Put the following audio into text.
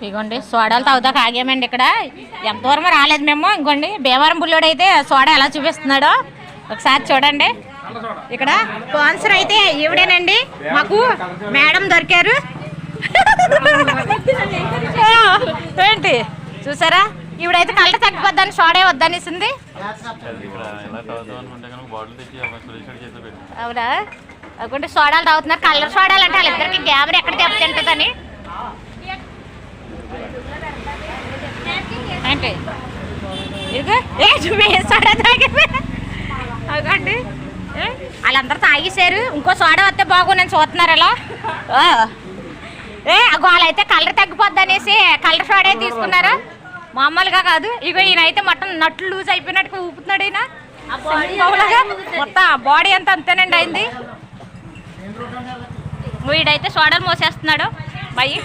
ఇగోండి సోడాలు తాగుతాక ఆగామండి. ఇక్కడ ఎంత దూరమో రాలేదు మేము. ఇంకోండి భీమవరం బుల్లోడు అయితే సోడా ఎలా చూపిస్తున్నాడో ఒకసారి చూడండి. ఇక్కడ స్పాన్సర్ అయితే ఈవిడేనండి, మాకు మేడం దొరికారు. ఏంటి చూసారా, ఈవిడైతే కళ్ళ తగ్గిపోద్దని సోడే వద్దనిసింది. అవునా, అనుకుంటే సోడాలు తాగుతున్నారు. కలర్ సోడాలు అంటే వాళ్ళిద్దరికి గ్యాబర్ ఎక్కడ దెబ్బతింటుందని. ఏంటి ఇదిగో సోడా తాగి అదండి వాళ్ళందరూ తాగేసారు. ఇంకో సోడా వస్తే బాగుందని చూస్తున్నారు ఇలా. వాళ్ళైతే కలర్ తగ్గిపోద్ది అనేసి కలర్ సోడా తీసుకున్నారు, మామూలుగా కాదు. ఇగో ఈయనైతే మొత్తం నట్లు లూజ్ అయిపోయినట్టుగా ఊపుతున్నాడు. ఈయన మొత్తం బాడీ అంతా అంతేనండి అయింది. వీడైతే సోడాలు మోసేస్తున్నాడు. బయ్యి